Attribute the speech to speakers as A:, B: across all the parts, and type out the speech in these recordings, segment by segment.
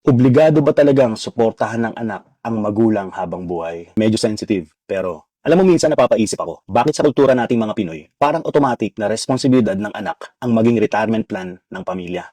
A: Obligado ba talagang suportahan ng anak ang magulang habang buhay? Medyo sensitive, pero alam mo minsan napapaisip ako, bakit sa kultura nating mga Pinoy, parang automatic na responsibilidad ng anak ang maging retirement plan ng pamilya.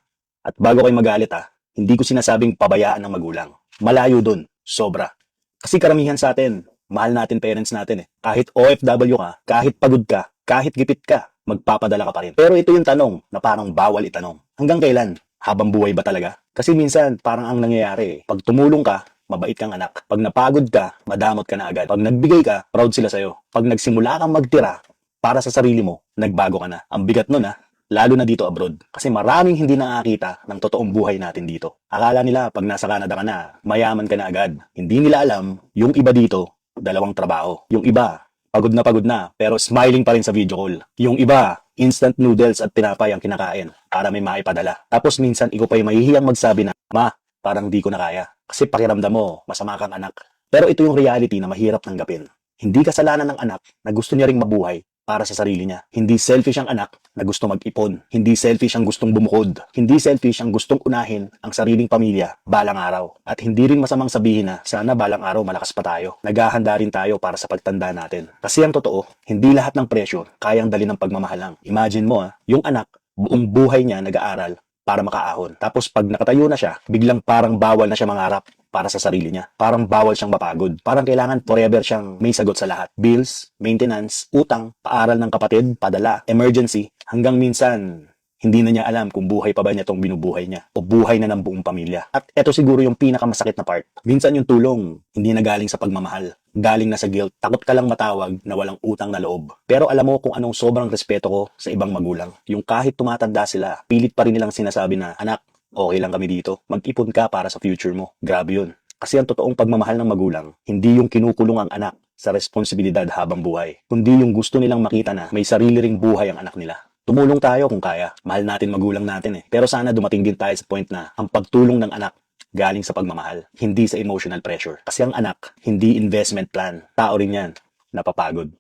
A: At bago kayo magalit hindi ko sinasabing pabayaan ng magulang. Malayo dun, sobra. Kasi karamihan sa atin, mahal natin parents natin eh. Kahit OFW ka, kahit pagod ka, kahit gipit ka, magpapadala ka pa rin. Pero ito yung tanong na parang bawal itanong. Hanggang kailan? Habang buhay ba talaga? Kasi minsan, parang ang nangyayari, pag tumulong ka, mabait kang anak. Pag napagod ka, madamot ka na agad. Pag nagbigay ka, proud sila sa'yo. Pag nagsimula kang magtira para sa sarili mo, nagbago ka na. Ang bigat nun lalo na dito abroad. Kasi maraming hindi nakakita ng totoong buhay natin dito. Akala nila pag nasa Canada ka na, mayaman ka na agad. Hindi nila alam, yung iba dito, dalawang trabaho. Yung iba, pagod na, pero smiling pa rin sa video call. Yung iba, instant noodles at tinapay ang kinakain para may maipadala. Tapos minsan, ikaw pa yung mahihiyang magsabi na, Ma, parang di ko na kaya. Kasi pakiramdam mo, masama kang anak. Pero ito yung reality na mahirap tanggapin. Hindi kasalanan ng anak na gusto niya ring mabuhay para sa sarili niya. Hindi selfish ang anak na gusto mag-ipon. Hindi selfish ang gustong bumukod. Hindi selfish ang gustong unahin ang sariling pamilya balang araw. At hindi rin masamang sabihin na sana balang araw malakas pa tayo. Naghahanda rin tayo para sa pagtanda natin. Kasi ang totoo, hindi lahat ng pressure kayang dali ng pagmamahal lang. Imagine mo yung anak, buong buhay niya nag-aaral para makaahon. Tapos pag nakatayo na siya, biglang parang bawal na siya mangarap para sa sarili niya. Parang bawal siyang mapagod. Parang kailangan forever siyang may sagot sa lahat. Bills, maintenance, utang, paaral ng kapatid, padala, emergency, hanggang minsan hindi na niya alam kung buhay pa ba niya tong binubuhay niya o buhay na ng buong pamilya. At eto siguro yung pinakamasakit na part. Minsan yung tulong hindi na galing sa pagmamahal. Galing na sa guilt. Takot ka lang matawag na walang utang na loob. Pero alam mo kung anong sobrang respeto ko sa ibang magulang. Yung kahit tumatanda sila, pilit pa rin nilang sinasabi na, anak, okay lang kami dito. Mag-ipon ka para sa future mo. Grabe yun. Kasi ang totoong pagmamahal ng magulang, hindi yung kinukulong ang anak sa responsibilidad habang buhay, kundi yung gusto nilang makita na may sarili ring buhay ang anak nila. Tumulong tayo kung kaya. Mahal natin magulang natin eh. Pero sana dumating din tayo sa point na ang pagtulong ng anak galing sa pagmamahal, hindi sa emotional pressure. Kasi ang anak, hindi investment plan. Tao rin yan, napapagod.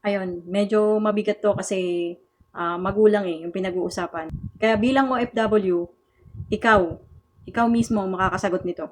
B: Ayun, medyo mabigat to kasi magulang yung pinag-uusapan. Kaya bilang OFW, ikaw, ikaw mismo ang makakasagot nito.